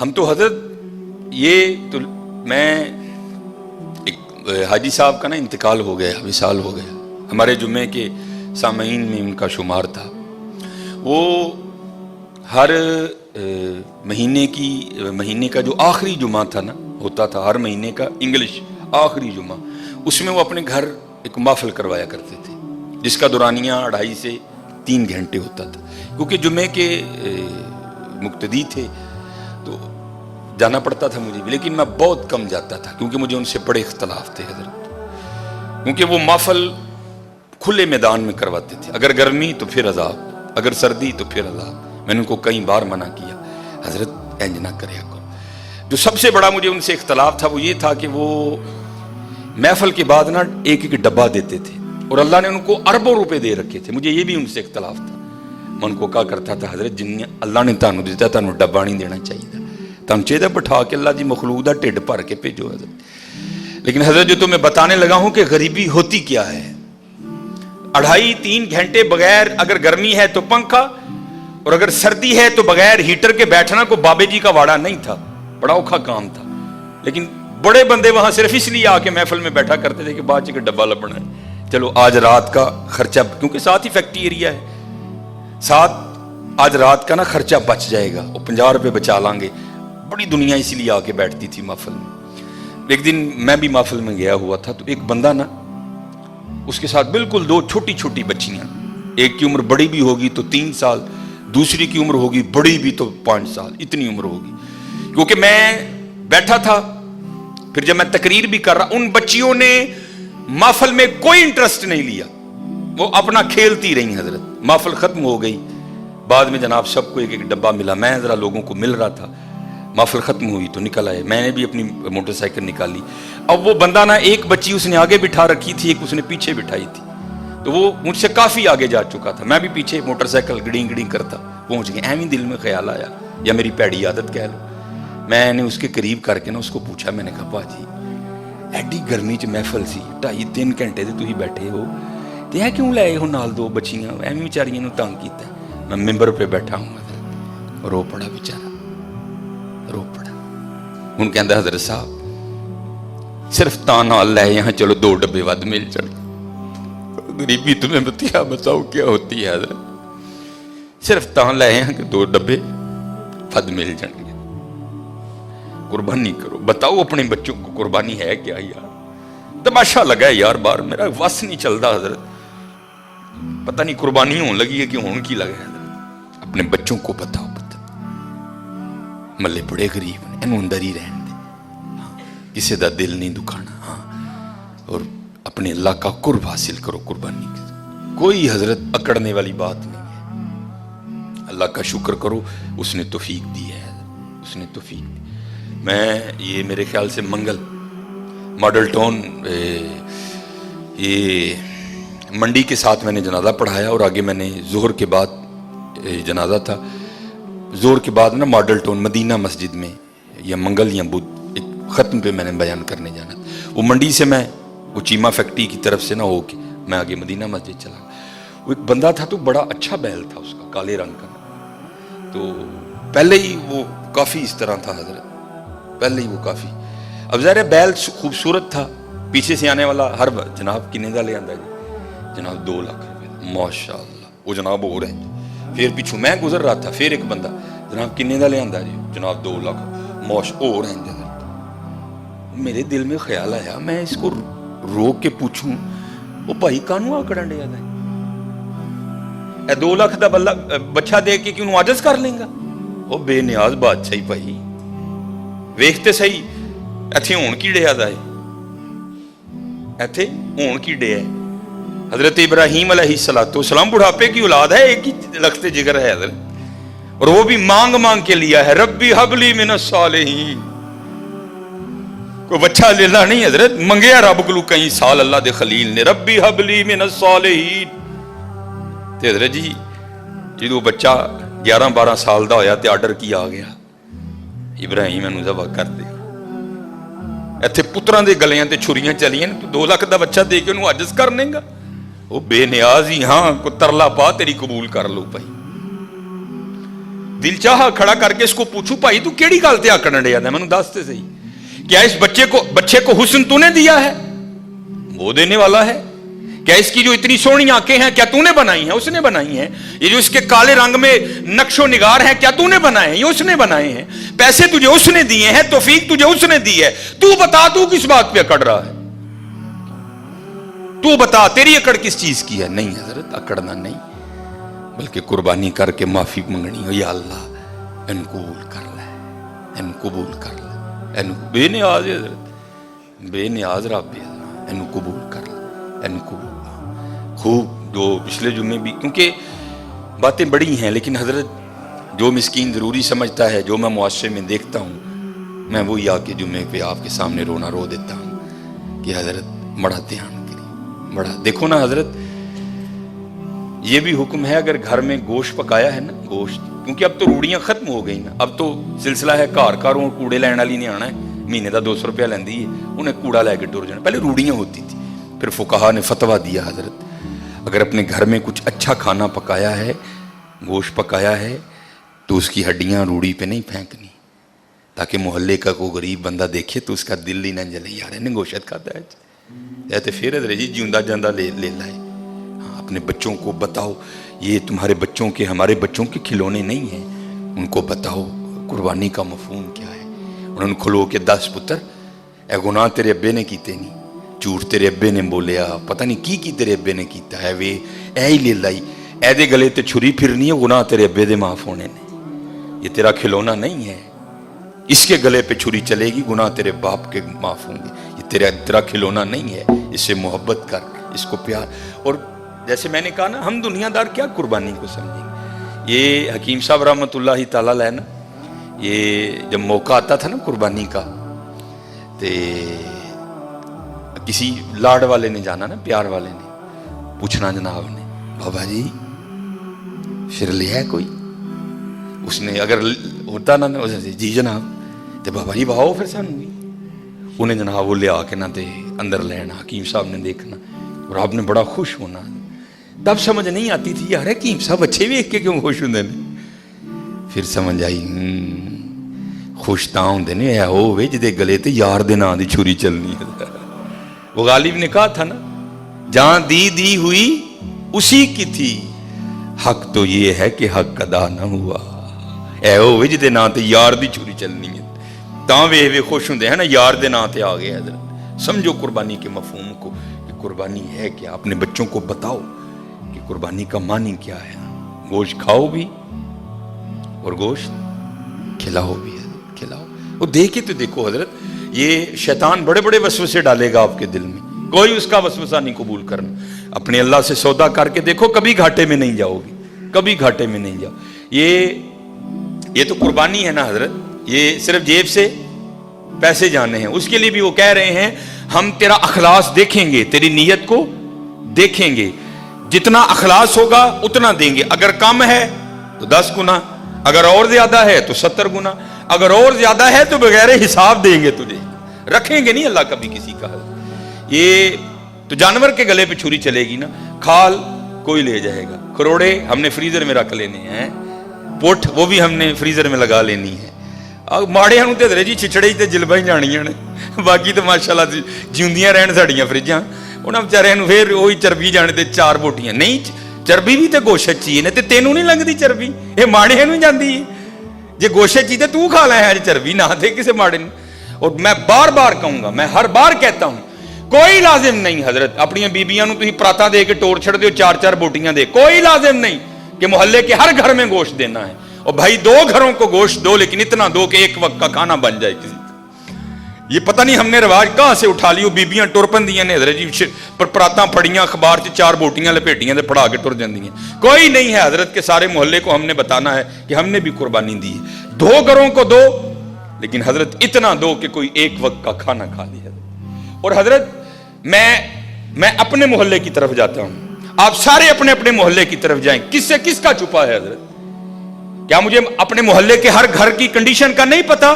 ہم تو حضرت یہ تو میں ایک حاجی صاحب کا نا انتقال ہو گیا، وصال ہو گیا، ہمارے جمعے کے سامعین میں ان کا شمار تھا. وہ ہر مہینے کا جو آخری جمعہ تھا نا، ہوتا تھا ہر مہینے کا انگلش آخری جمعہ، اس میں وہ اپنے گھر ایک محفل کروایا کرتے تھے جس کا دورانیہ 2.5 سے 3 گھنٹے ہوتا تھا. کیونکہ جمعے کے مقتدی تھے تو جانا پڑتا تھا مجھے بھی، لیکن میں بہت کم جاتا تھا کیونکہ مجھے ان سے بڑے اختلاف تھے حضرت. کیونکہ وہ محفل کھلے میدان میں کرواتے تھے، اگر گرمی تو پھر عذاب، اگر سردی تو پھر عذاب. میں نے ان کو کئی بار منع کیا، حضرت انج نہ کریا کرو. جو سب سے بڑا مجھے ان سے اختلاف تھا وہ یہ تھا کہ وہ محفل کے بعد نا ایک ڈبہ دیتے تھے، اور اللہ نے ان کو اربوں روپے دے رکھے تھے. مجھے یہ بھی ان سے اختلاف تھا. میں ان کو کہا کرتا تھا حضرت جن اللہ نے تانوں دیتا تانوں ڈبہ نہیں دینا چاہیے، تانوں چاہیے بٹھا کے اللہ جی مخلوق دا ٹھڈ بھر کے بھیجو حضرت. لیکن حضرت جو تمہیں بتانے لگا ہوں کہ غریبی ہوتی کیا ہے، 2.5-3 گھنٹے بغیر، اگر گرمی ہے تو پنکھا، اور اگر سردی ہے تو بغیر ہیٹر کے بیٹھنا کو بابے جی کا واڑا نہیں تھا، بڑا اوکھا کام تھا. لیکن بڑے بندے وہاں صرف اس لیے آ کے محفل میں بیٹھا کرتے تھے کہ بعد چ ڈبہ لبنا ہے، چلو آج رات کا خرچہ، کیونکہ ساتھ ہی فیکٹری ایریا ہے، ساتھ آج رات کا نا خرچہ بچ جائے گا، وہ 50 روپے بچا لیں گے. بڑی دنیا اسی لیے آ کے بیٹھتی تھی محفل میں. ایک دن میں بھی محفل میں گیا ہوا تھا تو ایک بندہ نا، اس کے ساتھ بالکل 2 چھوٹی چھوٹی بچیاں، ایک کی عمر بڑی بھی ہوگی تو 3 سال، دوسری کی عمر ہوگی بڑی بھی تو 5 سال، اتنی عمر ہوگی. کیونکہ میں بیٹھا تھا، پھر جب میں تقریر بھی کر رہا، ان بچیوں نے محفل میں کوئی انٹرسٹ نہیں لیا، وہ اپنا کھیلتی رہی حضرت. محفل ختم ہو گئی، بعد میں جناب سب کو ایک ڈبہ ملا، میں ذرا لوگوں کو مل رہا تھا. محفل ختم ہوئی تو نکل آئے، میں نے بھی اپنی موٹر سائیکل نکالی. اب وہ بندہ نا، ایک بچی اس نے آگے بٹھا رکھی تھی، ایک اس نے پیچھے بٹھائی تھی، تو وہ مجھ سے کافی آگے جا چکا تھا. میں بھی پیچھے موٹر سائیکل گڑیں گڑیں کرتا پہنچ گیا. ایویں دل میں خیال آیا، یا میری پیڑی عادت کہہ لو، میں نے اس کے قریب کر کے نا اس کو پوچھا، میں نے کہا باجی ایڈی گرمی چ محفل سی 2.5-3 گھنٹے تے تسی بیٹھے ہو تے کیوں لائے ہو نال 2 بچیاں، ایویں بیچاریاں نو تنگ کیتا ہے. میں ممبر پہ بیٹھا ہوں، رو پڑا بیچارہ، رو پڑا. ہن کہندا حضرت صاحب صرف تاں نال لے یہاں، چلو 2 ڈبے ود مل چڑھ. غریبی تمہیں بتیا بتاؤ کیا ہوتی ہے حضرت، صرف تاں لے یہاں کہ 2 ڈبے ود مل جائیں گے. قربانی کرو، بتاؤ اپنے بچوں کو قربانی ہے کیا یار. تماشا لگا ہے یار، بار میرا وس نہیں چلتا حضرت، پتہ نہیں قربانی ہون لگی ہے کہ ہون کی لگا ہے حضرت. اپنے بچوں کو بتاؤ، ملے بڑے غریب نے، انہوں اندر ہی رہن دے، کسی دا دل نہیں دکھانا. ہاں، اور اپنے اللہ کا قرب حاصل کرو قربانی کے. کوئی حضرت اکڑنے والی بات نہیں ہے. اللہ کا شکر کرو، اس نے توفیق دی ہے، اس نے توفیق دی. میں یہ میرے خیال سے منگل ماڈل ٹاؤن یہ منڈی کے ساتھ میں نے جنازہ پڑھایا، اور آگے میں نے ظہر کے بعد جنازہ تھا، ظہر کے بعد نا ماڈل ٹاؤن مدینہ مسجد میں یا منگل یا بدھ ایک ختم پہ میں نے بیان کرنے جانا تھا. وہ منڈی سے میں وہ چیمہ فیکٹری کی طرف سے نہ ہو کے میں آگے مدینہ مسجد چلا. وہ ایک بندہ تھا تو بڑا اچھا بیل تھا اس کا، کالے رنگ کا. تو پہلے ہی وہ کافی اس طرح تھا حضرت، پہلے ہی وہ کافی. اب ظاہر ہے بیل خوبصورت تھا، پیچھے سے آنے والا ہر جناب کنے دا لے آندا جی، جناب 2 لاکھ روپے، ماشاء اللہ. وہ جناب ہو رہے ہیں، پھر پیچھوں میں گزر رہا تھا، پھر ایک بندہ جناب کنے دا لے آندا جی، جناب 2 لاکھ، موش ہو رہے ہیں. میرے دل میں خیال آیا میں اس کو روک کے پوچھوں، وہ بھائی کانوں آکڑن ڈیا ہے، اے 2 لاکھ دا بچہ دے کے کیوں عاجز کر لیں گا؟ وہ بے نیاز بادشاہی بھائی ویکھتے صحیح ایتھے ہون کی ڈیا دا ہے، ایتھے ہون کی ڈیا ہے. حضرت ابراہیم علیہ السلام بڑھاپے کی اولاد ہے، ایک ہی لخت جگر ہے حضرت، اور وہ بھی مانگ مانگ کے لیا ہے، ربی حب لی من الصالحین. کوئی بچہ لینا نہیں حضرت، منگیا رب کو کئی سال اللہ دے خلیل نے، ربی حب لی من الصالحین. تے حضرت جی جدو بچہ 11-12 سال دا ہویا تے آرڈر کیا آ گیا، ابراہیم انہوں ذبح کر دے. ایتھے پتراں دے گلیاں تے چھریاں چلیاں، تو 2 لاکھ دا بچہ دے کے انہوں عاجز کر لیں گا؟ وہ بے نیاز ہی، ہاں کو ترلا پا تیری قبول کر لو بھائی. दिल चाहा खड़ा करके इसको पूछूं, भाई तू केड़ी गल ते आकड़न डया मैनू दस ते सही, क्या इस बच्चे को हुस्न तूने दिया है? वो देने वाला है। क्या इसकी जो इतनी सोहनी आंखें हैं क्या तूने बनाई हैं? उसने बनाई हैं। ये जो इसके काले रंग में नक्शो निगार हैं क्या तूने बनाए हैं? ये उसने बनाए हैं। पैसे तुझे उसने दिए हैं, तौफीक तुझे उसने दी है। तू बता तू किस बात पे अकड़ रहा है? तू बता तेरी अकड़ किस चीज की है? नहीं हजरत, अकड़ना नहीं, बल्कि कुर्बानी करके माफी मंगनी हो, या अल्लाह इन कबूल कर ले, इन कबूल कर ले, इन बेनियाज हजरत, बेनियाज रब इन कबूल कर ले, इन कबूल। खूब जो पिछले जुम्मे भी, क्योंकि बातें बड़ी हैं, लेकिन हजरत जो मिस्कीन ज़रूरी समझता है, जो मैं मुआशरे में देखता हूँ, मैं वही आके जुम्मे पे आपके सामने रोना रो देता हूँ कि हजरत बड़ा ध्यान करिए, बड़ा देखो ना हजरत। ये भी हुक्म है, अगर घर में गोश्त पकाया है ना, गोश्त, क्योंकि अब तो रूढ़ियाँ खत्म हो गई ना, अब तो सिलसिला है घर घरों कूड़े लैन वाली नहीं आना है, महीने का 200 रुपया लेंदी है, उन्हें कूड़ा लैके टुर जाना। पहले रूढ़ियाँ होती थी, फिर फुकहा ने फतवा दिया हजरत अगर अपने घर में कुछ अच्छा खाना पकाया है, गोश्त पकाया है, तो उसकी हड्डियाँ रूढ़ी पे नहीं फेंकनी, ताकि मोहल्ले का कोई गरीब बंदा देखे तो उसका दिल ही ना जले, यार इन्हें गोश्त खाता है, तो फिर हजरत जी जिंदा जांदा ले लाए। हाँ, अपने बच्चों को बताओ, ये तुम्हारे बच्चों के, हमारे बच्चों के खिलौने नहीं हैं, उनको बताओ कुर्बानी का मफहूम क्या है। उन्होंने खलो के 10 पुत्र, ए गुनाह तेरे अब्बे ने कीते नहीं, झूठ तेरे अब्बे ने बोलिया, पता नहीं की तेरे अब्बे ने कीता है, वे ऐ ही ले लाई, ऐदे गले ते छुरी फिरनी है, गुनाह तेरे अब्बे दे माफ होने ने, ये तेरा खिलौना नहीं है, इसके गले पे छुरी चलेगी, गुनाह तेरे बाप के माफ होंगे, ये तेरा खिलौना नहीं है, इससे मोहब्बत कर, इसको प्यार। और जैसे मैंने कहा ना, हम दुनियादार क्या कुर्बानी को समझेंगे। ये हकीम साहब रहमतुल्लाहि ताला अलैह ना, ये जब मौका आता था ना कुर्बानी का, तो किसी लाड वाले ने जाना ना, प्यार वाले ने पूछना जनाब ने, बाबा जी फिर लिया कोई? उसने अगर होता ना जी जनाब, तो बाबा जी वाहो फिर सानू भी, उन्हें जनाब वो लिया के ना ते अंदर लेना, हकीम साहब ने देखना और आपने बड़ा खुश होना। तब समझ नहीं आती थी यार हकीम साहब अच्छे वेख के क्यों खुश होंगे ने, फिर समझ आई खुश तां होंदे ने ऐ होवे जिहदे गले ते यार दे नां दी छुरी चलनी है। वो गालिब ने कहा था ना, जहां दी हुई उसी की थी, हक तो ये है कि हक अदा ना हुआ, ऐ होवे जिहदे नां ते यार दी छुरी चलनी है, तां वे खुश होंदे हैं ना, यार दे नां ते आ गए हजरत। समझो कुर्बानी के मफहूम को कि कुर्बानी है क्या, अपने बच्चों को बताओ कि कुर्बानी का मानी क्या है। गोश्त खाओ भी और गोश्त खिलाओ भी, खिलाओ। वो देखे तो देखो हजरत, ये शैतान बड़े बड़े वसवसे डालेगा आपके दिल में, कोई उसका वसवसा नहीं कबूल करना। अपने अल्लाह से सौदा करके देखो, कभी घाटे में नहीं जाओगे, कभी घाटे में नहीं जाओ। ये तो कुर्बानी है ना हजरत, ये सिर्फ जेब से पैसे जाने हैं, उसके लिए भी वो कह रहे हैं हम तेरा अखलास देखेंगे, तेरी नीयत को देखेंगे, जितना अखलास होगा उतना देंगे, अगर कम है तो 10 गुना, अगर और ज्यादा है तो 70 गुना, अगर और ज्यादा है तो बगैर हिसाब देंगे तुझे, रखेंगे नहीं अल्लाह कभी किसी का। ये तो जानवर के गले पे छुरी चलेगी ना, खाल कोई ले जाएगा, खरोड़े हमने फ्रीजर में रख लेने हैं, पुठ वो भी हमने फ्रीजर में लगा लेनी है, माड़ियां नूं ते हजरे जी छिछड़े ते जिलबा ही जानियां ने, बाकी तो माशाअल्लाह जिंदियां रहन साड़ियां फ्रिजां, उन्हां बेचारियां नूं फिर ओही चरबी जाने ते 4 बोटियां नहीं, चरबी भी तो गोशत चाहिए ने, ते तेनों नहीं लगती चरबी, ये माड़ियां नूं जांदी है, जे गोशत चाहिए तू खा लै है चरबी ना दे किसी माड़े नूं। और मैं बार बार कहूंगा, मैं हर बार कहता हूं, कोई लाजिम नहीं हजरत अपनी बीबियां नूं तुसीं पराता दे के टोर छड़ दो 4-4 बोटियां दे, कोई लाजिम नहीं कि मोहल्ले के हर घर में गोश्त देना है। और भाई 2 घरों को गोश्त दो, लेकिन इतना दो कि एक वक्त का खाना बन जाए किसी का। ये पता नहीं हमने रिवाज कहां से उठा ली, बीबियां टुर पंदियां ने हजरत जी, पर परातां फड़ियां अखबार च 4 बोटियां लपेटियां ते फड़ा के टुर जांदियां। कोई नहीं है हजरत के सारे मोहल्ले को हमने बताना है कि हमने भी कुर्बानी दी है। 2 घरों को दो, लेकिन हजरत इतना दो कि कोई एक वक्त का खाना खा ले। और हजरत मैं अपने मोहल्ले की तरफ जाता हूं, आप सारे अपने अपने मोहल्ले की तरफ जाएं, किससे किसका छुपा है हजरत? क्या मुझे अपने मोहल्ले के हर घर की कंडीशन का नहीं पता?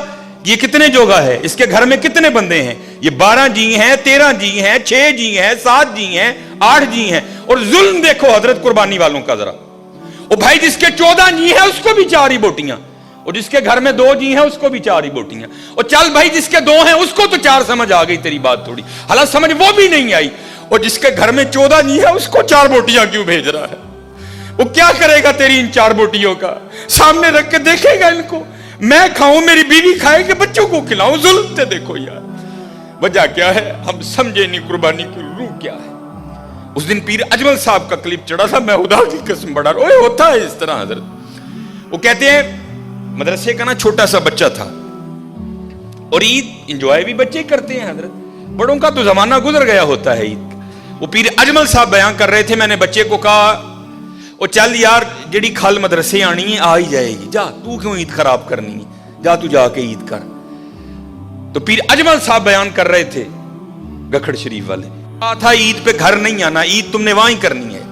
ये कितने जोगा है, इसके घर में कितने बंदे हैं, ये 12 जी हैं, 13 जी हैं, 6 जी हैं, 7 जी हैं, 8 जी हैं। और जुल्म देखो हजरत कुर्बानी वालों का जरा, वो भाई जिसके 14 जी हैं उसको भी 4 ही बोटियां, और जिसके घर में 2 जी हैं उसको भी 4 ही बोटियां, और चल भाई जिसके 2 हैं उसको तो 4 समझ आ गई तेरी बात थोड़ी, हालांकि समझ वो भी नहीं आई, और जिसके घर में 14 जी है उसको 4 बोटियां क्यों भेज रहा है? वो क्या करेगा तेरी इन 4 बोटियों का? सामने रख के देखेगा इनको, मैं खाऊं, मेरी बीवी खाए कि बच्चों को खिलाऊं? जुल्म ते देखो यार, वजह क्या है हम समझे नहीं, कुर्बानी की रूह क्या है। उस दिन पीर अजमल साहब का क्लिप चढ़ा था, मैं खुदा की कसम बड़ा ओए होता है इस तरह हजरत। वो कहते हैं मदरसे का ना छोटा सा बच्चा था, और ईद इंजॉय भी बच्चे करते हैं हजरत, बड़ों का तो जमाना गुजर गया होता है ईद का। वो पीर अजमल साहब बयान कर रहे थे, मैंने बच्चे को कहा ओ चल यार जेड़ी खल मदरसे आनी है आ ही जाएगी, जा तू क्यों ईद खराब करनी है, जा तू जाके ईद कर। तो पीर अजमल साहब बयान कर रहे थे गखड़ शरीफ वाले, कहा था ईद पे घर नहीं आना, ईद तुमने वहां ही करनी है।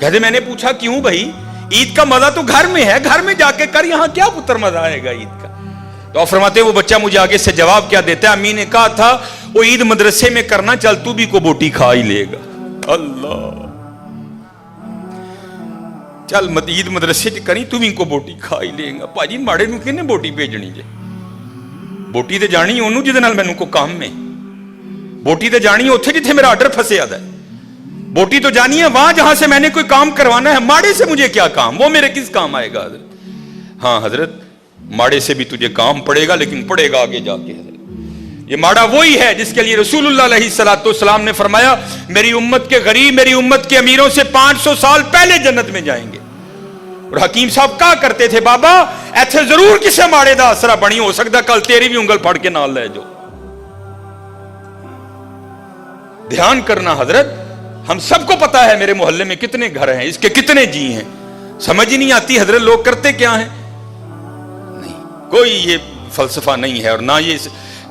कहते मैंने पूछा क्यों भाई, ईद का मजा तो घर में है, घर में जाके कर, यहां क्या पुत्र मजा आएगा ईद का? तो आप फरमाते वो बच्चा मुझे आगे से जवाब क्या देता है, अम्मी ने कहा था वो ईद मदरसे में करना, चल तू भी को बोटी खा ही लेगा। अल्लाह, चल ईद मदरसे च करी तू भी को बोटी खा ही लेगा। भाजी माड़े नूं किहने बोटी भेजनी जे? बोटी ते जानी ओनू जिहदे नाल मैनूं कोई काम है, बोटी तो जानी है उत्थे जिथे मेरा आर्डर फंसे आता है, बोटी तो जानी है वहां जहां से मैंने कोई काम करवाना है। माड़े से मुझे क्या काम, वो मेरे किस काम आएगा हजरत? हाँ हजरत, माड़े से भी तुझे काम पड़ेगा, लेकिन पड़ेगा आगे जाके हजरत। ये माड़ा वही है जिसके लिए रसूलुल्लाह अलैहिस्सलाम ने फरमाया मेरी उम्मत के गरीब, मेरी उम्मत के अमीरों से 500 साल पहले जन्नत में जाएंगे। और हकीम साहब क्या करते थे, बाबा ऐथे जरूर किसी माड़े का आसरा बनी, हो सकता कल तेरी भी उंगल फड़ के नाल ले जाओ। ध्यान करना हजरत, हम सबको पता है मेरे मोहल्ले में कितने घर हैं, इसके कितने जी हैं, समझ ही नहीं आती हजरत लोग करते क्या हैं। नहीं, कोई ये फलसफा नहीं है, और ना ये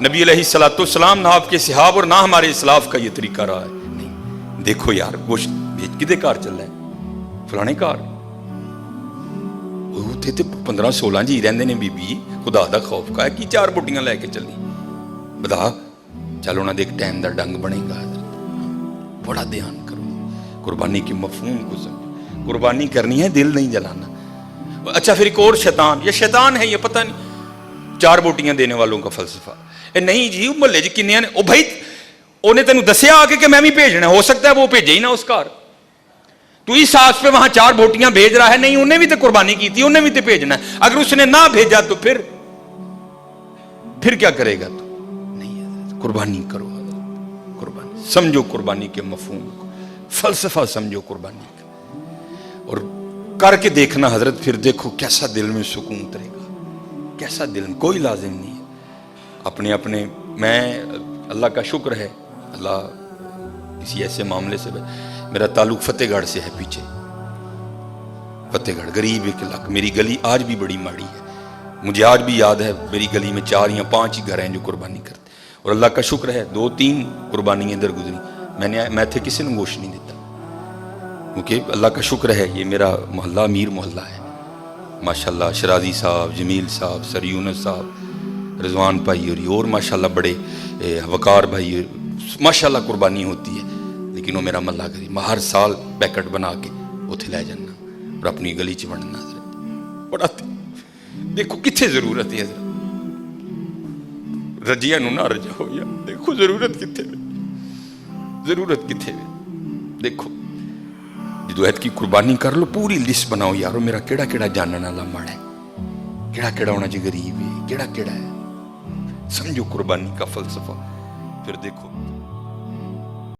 नबी अलैहिस्सलाम, ना आपके सहाब, और ना हमारे इस्लाफ का ये तरीका रहा है। नहीं, देखो यार गोश्त भेज किदे कार चल रहा है, फलाने कार, उत्थे ते 15-16 जी रहंदे ने बीबी, खुदा दा खौफ का है कि 4 बुटियां लैके चली, बता चल उन्होंने एक टाइम का डंग बनेगा। बड़ा ध्यान करो, कुर्बानी के मफहूम को समझो, कुर्बानी करनी है, दिल नहीं जलाना। अच्छा फिर एक और शैतान, ये शैतान है ये पता नहीं, 4 बोटियां देने वालों का फलसफा नहीं जी, मोहल्ले च किन्ने ने, ओ भाई उन्हें तेन दसिया आके कि मैं भी भेजना, हो सकता है वो भेजे ही ना उस घर, तू इस आस पे वहां 4 बोटियां भेज रहा है, नहीं उन्हें भी तो कुर्बानी की थी, उन्हें भी तो भेजना है, अगर उसने ना भेजा तो फिर क्या करेगा तू? नहीं, कुर्बानी करो, कुर्बानी समझो, कुर्बानी के मफहूम को, फलसफा समझो कुर्बानी का, और करके देखना हजरत, फिर देखो कैसा दिल में सुकून उतरेगा, कैसा दिल में, कोई लाजिम नहीं है अपने अपने। मैं अल्लाह का शुक्र है, अल्लाह किसी ऐसे मामले से, मेरा ताल्लुक फतेहगढ़ से है, पीछे फतेहगढ़, गरीब एक इलाका, मेरी गली आज भी बड़ी माड़ी है, मुझे आज भी याद है मेरी गली में 4 या 5 ही घर हैं जो कुर्बानी करते, और अल्लाह का शुक्र है 2-3 कुर्बानियाँ इधर गुजरी, मैं थे किसी ने गोश्त नहीं देता, क्योंकि अल्लाह का शुक्र है ये मेरा मोहल्ला अमीर मोहल्ला है माशाल्लाह। शराजी साहब, जमील साहब, सर यूनुस साहब, रिजवान भाई और माशाल्लाह बड़े वकार भाई, माशाल्लाह कुर्बानी होती है, लेकिन वो मेरा मल्ला करी, मैं हर साल पैकेट बना के उत्थे ले जाना और अपनी गली च वंडना। बड़ा देखो कितने जरूरत है, रजिया नूं ना रजाओ यार, देखो जरूरत कितने, जरूरत कितने, देखो जो ऐत की कुर्बानी कर लो, पूरी लिस्ट बनाओ यारो, मेरा केड़ा केड़ा जानने वाला माड़ा है, केड़ा केड़ा होना चाहिए गरीब है, केड़ा केड़ा है, समझो कुर्बानी का फलसफा, फिर देखो।